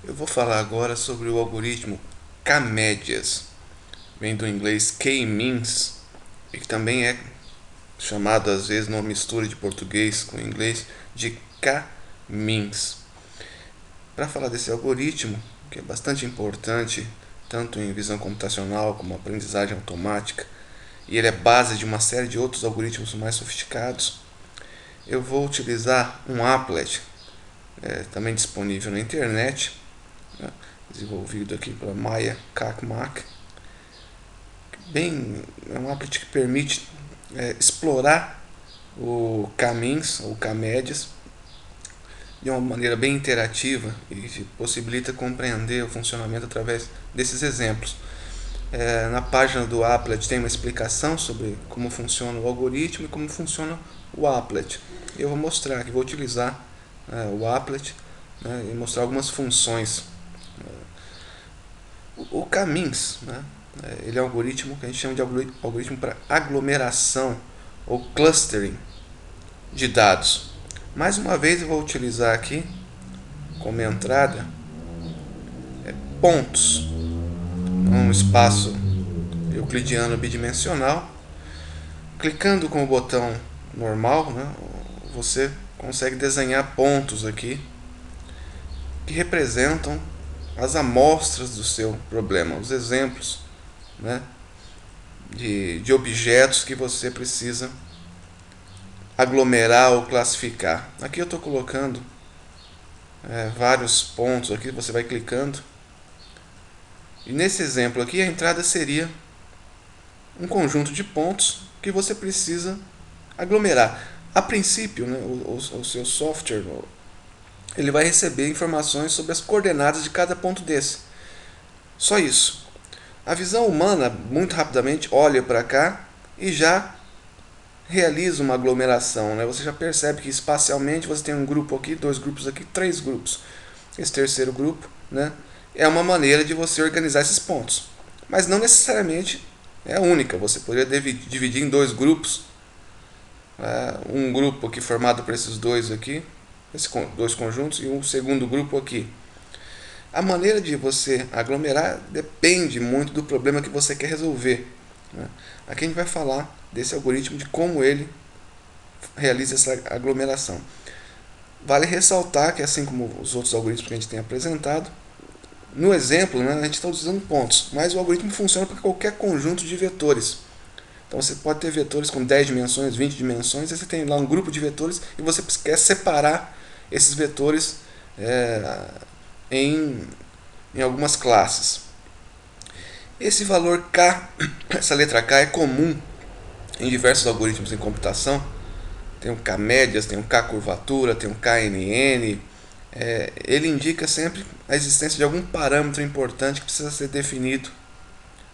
Eu vou falar agora sobre o algoritmo K-médias, vem do inglês K-means, e que também é chamado às vezes numa mistura de português com inglês de K-means. Para falar desse algoritmo, que é bastante importante tanto em visão computacional como aprendizagem automática, e ele é base de uma série de outros algoritmos mais sofisticados, eu vou utilizar um applet, também disponível na internet, né, desenvolvido aqui pela Maya Kakmak. É um applet que permite explorar o K-means ou K-médias de uma maneira bem interativa e possibilita compreender o funcionamento através desses exemplos. Na página do applet tem uma explicação sobre como funciona o algoritmo e como funciona o applet. Eu vou mostrar aqui, vou utilizar o applet, né, e mostrar algumas funções. O K-means, né, ele é um algoritmo que a gente chama de algoritmo para aglomeração ou clustering de dados. Mais uma vez eu vou utilizar aqui como entrada pontos, um espaço euclidiano bidimensional. Clicando com o botão normal, né, você consegue desenhar pontos aqui que representam as amostras do seu problema, os exemplos, né, de objetos que você precisa aglomerar ou classificar. Aqui eu estou colocando vários pontos aqui, você vai clicando. E nesse exemplo aqui a entrada seria um conjunto de pontos que você precisa aglomerar. A princípio, né, o seu software ele vai receber informações sobre as coordenadas de cada ponto desse. Só isso. A visão humana, muito rapidamente, olha para cá e já realiza uma aglomeração. Né? Você já percebe que espacialmente você tem um grupo aqui, dois grupos aqui, três grupos. Esse terceiro grupo, né, é uma maneira de você organizar esses pontos. Mas não necessariamente é a única. Você poderia dividir em dois grupos. Um grupo aqui formado por esses dois aqui, esses dois conjuntos, e um segundo grupo aqui. A maneira de você aglomerar depende muito do problema que você quer resolver. Né? Aqui a gente vai falar desse algoritmo, de como ele realiza essa aglomeração. Vale ressaltar que, assim como os outros algoritmos que a gente tem apresentado, no exemplo, né, a gente está usando pontos, mas o algoritmo funciona para qualquer conjunto de vetores. Então você pode ter vetores com 10 dimensões, 20 dimensões, aí você tem lá um grupo de vetores e você quer separar esses vetores em algumas classes. Esse valor K, essa letra K é comum em diversos algoritmos em computação. Tem o K-médias, tem o K-curvatura, tem o KNN. Ele indica sempre a existência de algum parâmetro importante que precisa ser definido,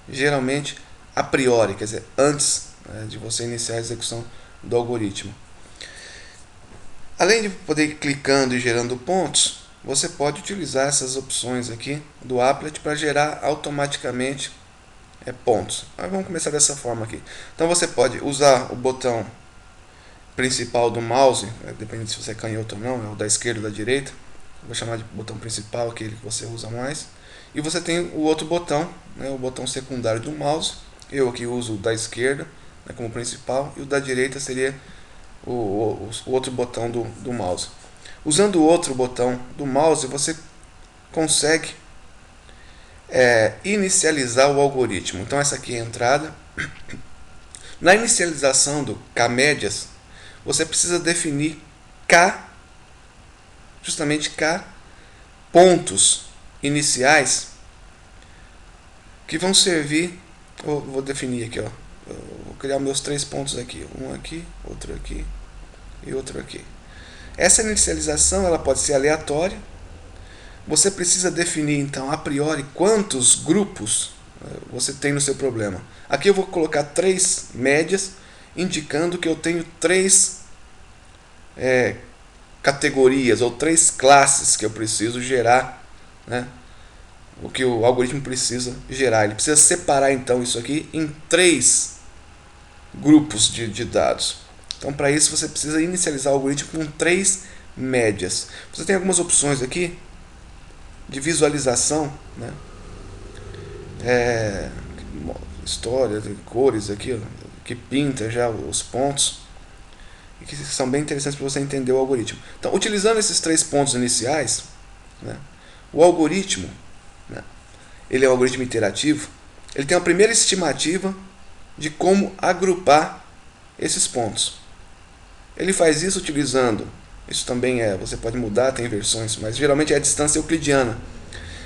geralmente a priori, quer dizer, antes de você iniciar a execução do algoritmo. Além de poder ir clicando e gerando pontos, você pode utilizar essas opções aqui do applet para gerar automaticamente pontos. Mas vamos começar dessa forma aqui. Então você pode usar o botão principal do mouse, dependendo se você é canhoto ou não, é o da esquerda ou da direita. Vou chamar de botão principal, aquele que você usa mais. E você tem o outro botão, né, o botão secundário do mouse. Eu aqui uso o da esquerda, né, como principal, e o da direita seria o outro botão do mouse. Usando o outro botão do mouse, você consegue inicializar o algoritmo. Então essa aqui é a entrada. Na inicialização do K-médias, você precisa definir justamente K pontos iniciais que vão servir. Vou definir aqui, vou criar meus 3 pontos aqui, um aqui, outro aqui e outro aqui. Essa inicialização ela pode ser aleatória. Você precisa definir então a priori quantos grupos você tem no seu problema. Aqui eu vou colocar 3 médias, indicando que eu tenho 3 categorias ou 3 classes que eu preciso gerar, né? O que o algoritmo precisa gerar. Ele precisa separar então isso aqui em 3 grupos de dados. Então para isso você precisa inicializar o algoritmo com 3 médias. Você tem algumas opções aqui de visualização, né? História, cores aqui, ó, que pinta já os pontos, e que são bem interessantes para você entender o algoritmo. Então, utilizando esses 3 pontos iniciais, né, o algoritmo, né, ele é um algoritmo interativo, ele tem uma primeira estimativa de como agrupar esses pontos. Ele faz isso utilizando, isso também você pode mudar, tem versões, mas geralmente é a distância euclidiana.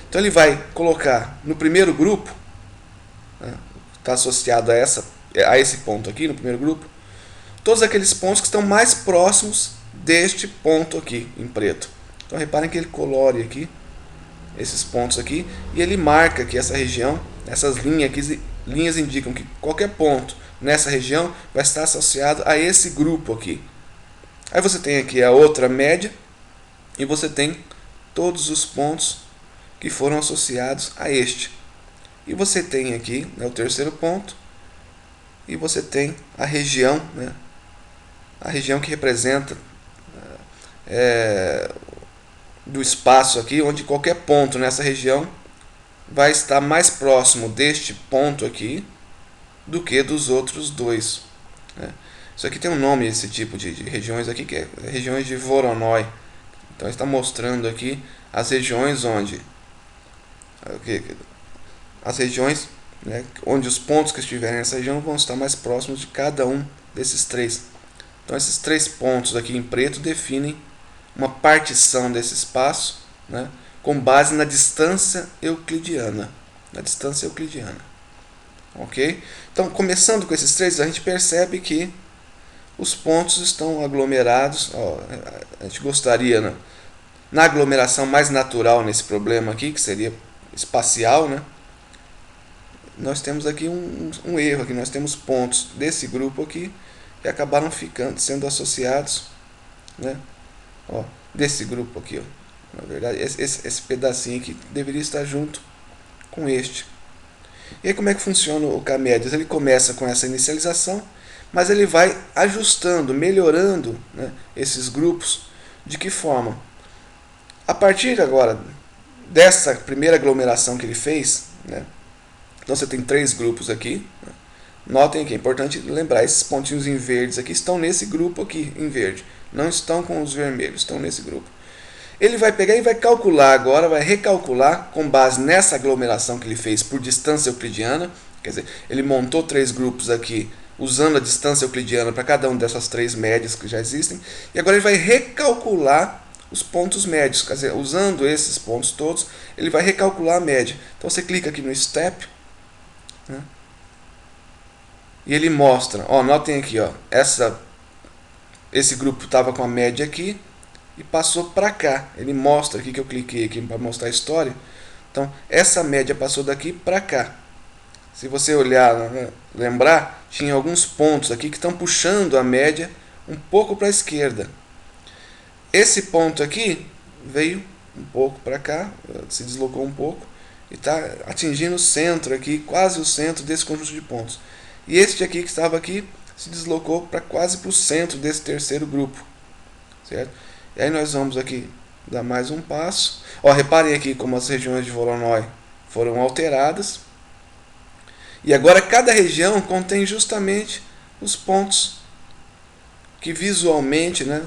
Então ele vai colocar no primeiro grupo, né, está associado a esse ponto aqui, no primeiro grupo, todos aqueles pontos que estão mais próximos deste ponto aqui, em preto. Então reparem que ele colore aqui, esses pontos aqui, e ele marca que essa região, essas linhas indicam que qualquer ponto nessa região vai estar associado a esse grupo aqui. Aí você tem aqui a outra média, e você tem todos os pontos que foram associados a este. E você tem aqui, né, o terceiro ponto, e você tem a região, né, a região que representa do espaço aqui, onde qualquer ponto nessa região vai estar mais próximo deste ponto aqui do que dos outros dois, né. Isso aqui tem um nome, esse tipo de regiões aqui, que é regiões de Voronoi. Então está mostrando aqui as regiões onde né, onde os pontos que estiverem nessa região vão estar mais próximos de cada um desses 3. Então esses 3 pontos aqui em preto definem uma partição desse espaço, né, com base na distância euclidiana. Ok? Então, começando com esses 3, a gente percebe que os pontos estão aglomerados. A gente gostaria, né, na aglomeração mais natural nesse problema aqui, que seria espacial, né, nós temos aqui um erro. Aqui nós temos pontos desse grupo aqui que acabaram sendo associados, né, desse grupo aqui. Na verdade, esse pedacinho aqui deveria estar junto com este. E aí como é que funciona o K-médias? Ele começa com essa inicialização, mas ele vai ajustando, melhorando, né, esses grupos. De que forma? A partir agora dessa primeira aglomeração que ele fez, né, então você tem 3 grupos aqui, né. Notem que é importante lembrar, esses pontinhos em verdes aqui estão nesse grupo aqui, em verde. Não estão com os vermelhos, estão nesse grupo. Ele vai pegar e vai calcular agora, vai recalcular com base nessa aglomeração que ele fez por distância euclidiana. Quer dizer, ele montou 3 grupos aqui usando a distância euclidiana para cada uma dessas 3 médias que já existem. E agora ele vai recalcular os pontos médios. Quer dizer, usando esses pontos todos, ele vai recalcular a média. Então você clica aqui no Step, né, e ele mostra, notem aqui, esse grupo estava com a média aqui e passou para cá. Ele mostra aqui que eu cliquei aqui para mostrar a história. Então, essa média passou daqui para cá. Se você olhar, né, lembrar, tinha alguns pontos aqui que estão puxando a média um pouco para a esquerda. Esse ponto aqui veio um pouco para cá, se deslocou um pouco e está atingindo o centro aqui, quase o centro desse conjunto de pontos. E este aqui que estava aqui se deslocou para quase para o centro desse terceiro grupo, certo? E aí nós vamos aqui dar mais um passo. Reparem aqui como as regiões de Voronoi foram alteradas. E agora cada região contém justamente os pontos que visualmente, né,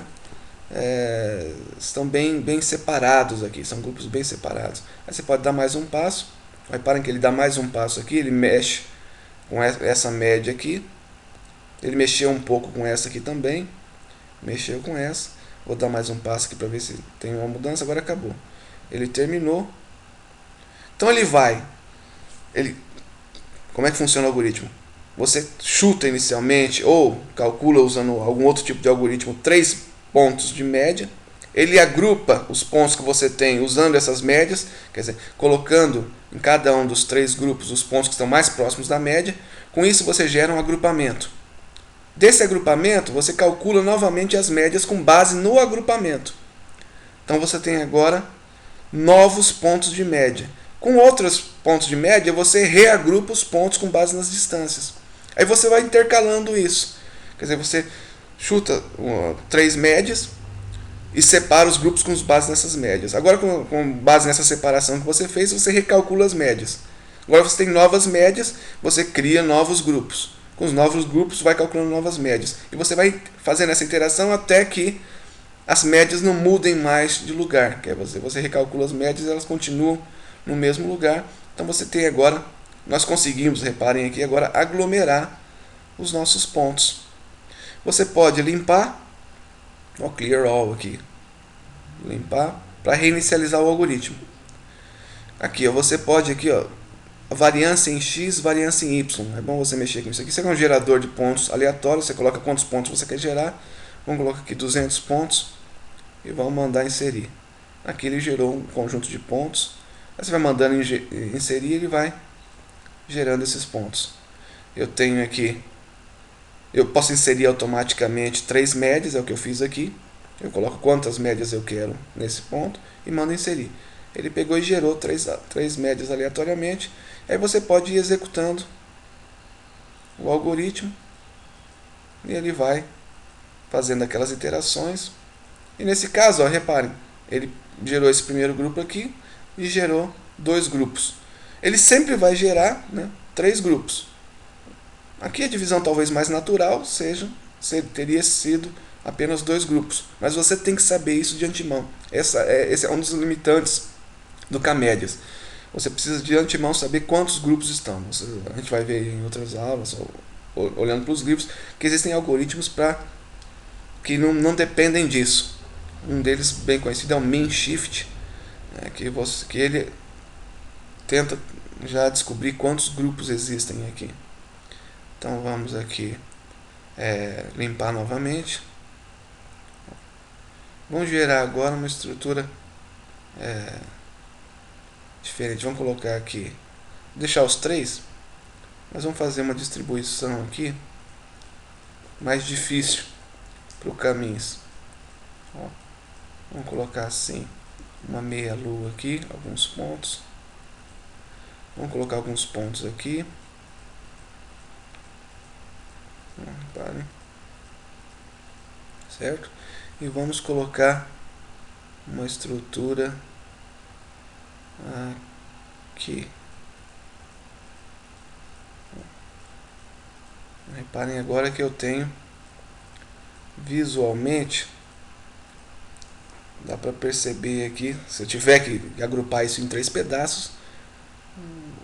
estão bem separados aqui. São grupos bem separados. Aí você pode dar mais um passo. Reparem que ele dá mais um passo aqui. Ele mexe com essa média aqui. Ele mexeu um pouco com essa aqui também. Mexeu com essa. Vou dar mais um passo aqui para ver se tem uma mudança. Agora acabou. Ele terminou. Então ele vai. Como é que funciona o algoritmo? Você chuta inicialmente ou calcula usando algum outro tipo de algoritmo 3 pontos de média. Ele agrupa os pontos que você tem usando essas médias, quer dizer, colocando em cada um dos 3 grupos os pontos que estão mais próximos da média. Com isso você gera um agrupamento. Desse agrupamento você calcula novamente as médias com base no agrupamento. Então você tem agora novos pontos de média. Com outros pontos de média você reagrupa os pontos com base nas distâncias. Aí você vai intercalando isso. Quer dizer, você chuta 3 médias e separa os grupos com base nessas médias. Agora, com base nessa separação que você fez, você recalcula as médias. Agora você tem novas médias, você cria novos grupos. Com os novos grupos, vai calculando novas médias. E você vai fazendo essa interação até que as médias não mudem mais de lugar. Que é você recalcula as médias e elas continuam no mesmo lugar. Então você tem agora, nós conseguimos, reparem aqui agora, aglomerar os nossos pontos. Você pode limpar, ó, clear all aqui, limpar para reinicializar o algoritmo. Aqui, ó, você pode aqui, ó, variância em x, variância em y. É bom você mexer com isso aqui. Isso aqui é um gerador de pontos aleatório. Você coloca quantos pontos você quer gerar. Vamos colocar aqui 200 pontos e vamos mandar inserir. Aqui ele gerou um conjunto de pontos. Aí você vai mandando inserir e ele vai gerando esses pontos. Eu tenho aqui, eu posso inserir automaticamente 3 médias, é o que eu fiz aqui. Eu coloco quantas médias eu quero nesse ponto e mando inserir. Ele pegou e gerou 3 médias aleatoriamente. Aí você pode ir executando o algoritmo e ele vai fazendo aquelas iterações. E nesse caso, ó, reparem, ele gerou esse primeiro grupo aqui e gerou 2 grupos. Ele sempre vai gerar, né, 3 grupos. Aqui a divisão talvez mais natural teria sido apenas 2 grupos. Mas você tem que saber isso de antemão. Esse é um dos limitantes do Camédias. Você precisa de antemão saber quantos grupos estão. A gente vai ver em outras aulas, olhando para os livros, que existem algoritmos que não dependem disso. Um deles bem conhecido é o min shift, né, que ele tenta já descobrir quantos grupos existem aqui. Então vamos aqui limpar novamente. Vamos gerar agora uma estrutura diferente. Vamos colocar aqui, deixar os 3, mas vamos fazer uma distribuição aqui mais difícil para o caminhos. Ó, vamos colocar assim, uma meia lua aqui, alguns pontos. Vamos colocar alguns pontos aqui. Parem. Certo? E vamos colocar uma estrutura aqui. Reparem agora que eu tenho visualmente, dá para perceber aqui, se eu tiver que agrupar isso em 3 pedaços,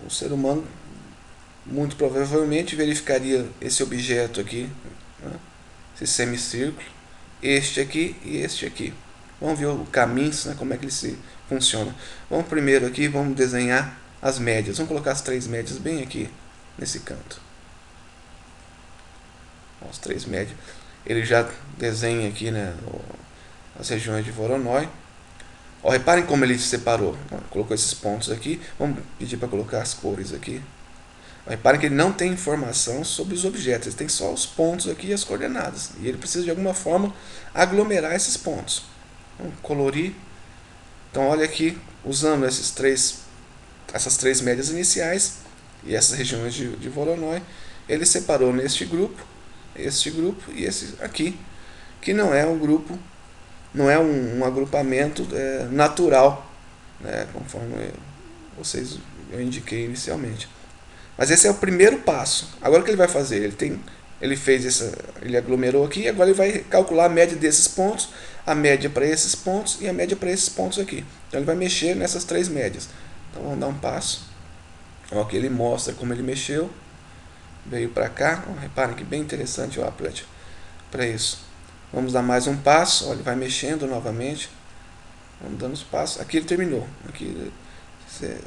o ser humano muito provavelmente verificaria esse objeto aqui, né, esse semicírculo, este aqui e este aqui. Vamos ver o caminho, né, como é que ele funciona. Vamos primeiro aqui, vamos desenhar as médias. Vamos colocar as 3 médias bem aqui, nesse canto. As 3 médias. Ele já desenha aqui, né, as regiões de Voronoi. Ó, reparem como ele separou. Colocou esses pontos aqui. Vamos pedir para colocar as cores aqui. Reparem que ele não tem informação sobre os objetos. Ele tem só os pontos aqui e as coordenadas. E ele precisa de alguma forma aglomerar esses pontos. Vamos colorir. Então olha aqui, usando essas 3 médias iniciais e essas regiões de Voronoi, ele separou neste grupo, este grupo e esse aqui, que não é um grupo, não é um agrupamento natural, né, conforme eu indiquei inicialmente. Mas esse é o primeiro passo. Agora o que ele vai fazer? Ele aglomerou aqui, agora ele vai calcular a média desses pontos, a média para esses pontos e a média para esses pontos aqui. Então ele vai mexer nessas 3 médias. Então vamos dar um passo. Aqui ele mostra como ele mexeu. Veio para cá. Reparem que bem interessante o applet para isso. Vamos dar mais um passo. Ele vai mexendo novamente. Vamos dando os passos. Aqui ele terminou. Aqui,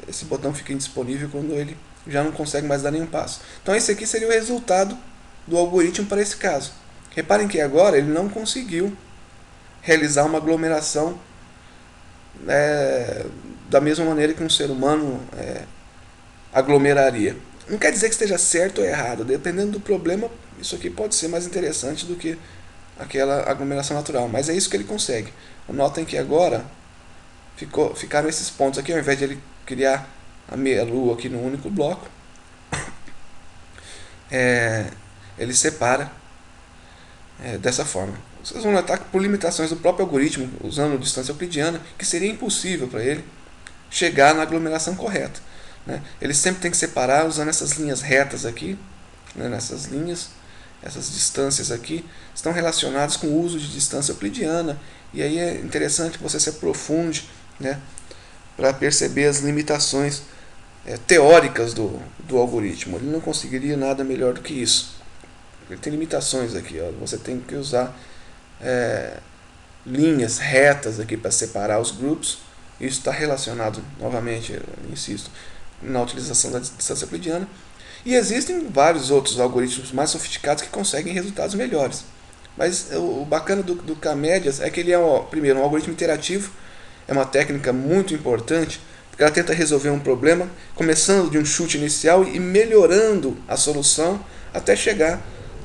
esse botão fica indisponível quando ele já não consegue mais dar nenhum passo. Então esse aqui seria o resultado do algoritmo para esse caso. Reparem que agora ele não conseguiu realizar uma aglomeração da mesma maneira que um ser humano aglomeraria. Não quer dizer que esteja certo ou errado. Dependendo do problema, isso aqui pode ser mais interessante do que aquela aglomeração natural. Mas é isso que ele consegue. Notem que agora ficaram esses pontos aqui, ao invés de ele criar a meia lua aqui no único bloco, ele separa dessa forma. vocês vão notar que por limitações do próprio algoritmo, usando distância euclidiana, que seria impossível para ele chegar na aglomeração correta, né? Ele sempre tem que separar usando essas linhas retas aqui, né? Nessas linhas, essas distâncias aqui estão relacionadas com o uso de distância euclidiana, e aí é interessante que você se aprofunde, né, para perceber as limitações teóricas do algoritmo. Ele não conseguiria nada melhor do que isso. Ele tem limitações aqui, ó. Você tem que usar linhas retas aqui para separar os grupos. Isso está relacionado, novamente, eu insisto, na utilização da distância euclidiana. E existem vários outros algoritmos mais sofisticados que conseguem resultados melhores. Mas o bacana do K-médias é que ele é, primeiro, um algoritmo interativo. É uma técnica muito importante, porque ela tenta resolver um problema, começando de um chute inicial e melhorando a solução até chegar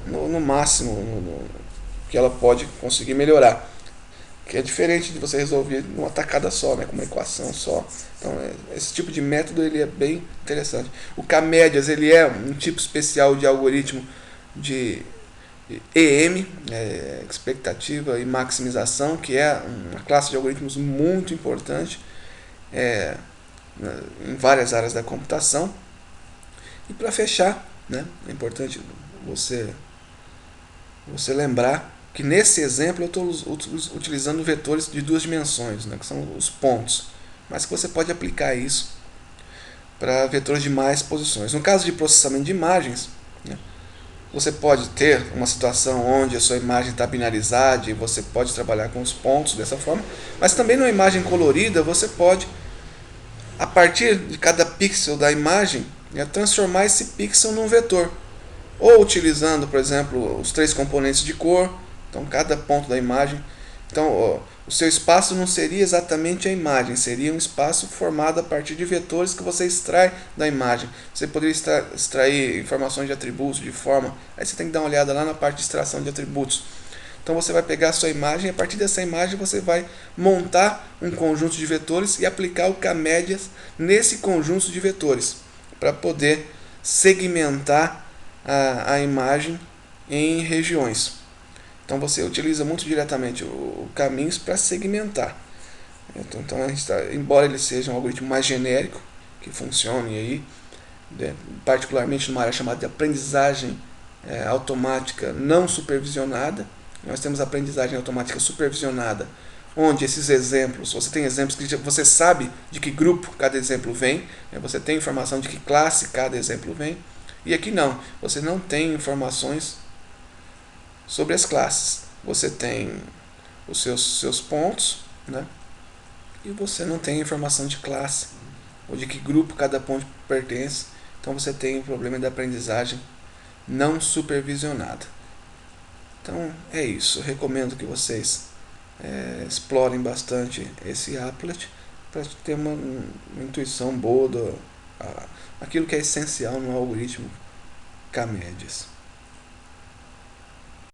no máximo que ela pode conseguir melhorar. Que é diferente de você resolver numa tacada só, né, com uma equação só. Então, esse tipo de método ele é bem interessante. O K-médias ele é um tipo especial de algoritmo de EM, expectativa e maximização, que é uma classe de algoritmos muito importante em várias áreas da computação. E para fechar, né, é importante você lembrar que nesse exemplo eu estou utilizando vetores de duas dimensões, né, que são os pontos, mas que você pode aplicar isso para vetores de mais posições. No caso de processamento de imagens, né, você pode ter uma situação onde a sua imagem está binarizada e você pode trabalhar com os pontos dessa forma, mas também numa imagem colorida você pode, a partir de cada pixel da imagem, transformar esse pixel num vetor, ou utilizando, por exemplo, os 3 componentes de cor. Então, cada ponto da imagem. Então, o seu espaço não seria exatamente a imagem, seria um espaço formado a partir de vetores que você extrai da imagem. Você poderia extrair informações de atributos, de forma. Aí você tem que dar uma olhada lá na parte de extração de atributos. Então, você vai pegar a sua imagem e a partir dessa imagem você vai montar um conjunto de vetores e aplicar o K-médias nesse conjunto de vetores, para poder segmentar a imagem em regiões. Então você utiliza muito diretamente o caminhos para segmentar. Então a gente embora ele seja um algoritmo mais genérico, que funcione aí, particularmente numa área chamada de aprendizagem automática não supervisionada, nós temos aprendizagem automática supervisionada, onde esses exemplos, você tem exemplos que você sabe de que grupo cada exemplo vem, você tem informação de que classe cada exemplo vem, e aqui não, você não tem informações sobre as classes. Você tem os seus pontos, né? E você não tem informação de classe, ou de que grupo cada ponto pertence. Então você tem o problema da aprendizagem não supervisionada. Então é isso. Eu recomendo que vocês explorem bastante esse applet para ter uma intuição boa aquilo que é essencial no algoritmo K-médias.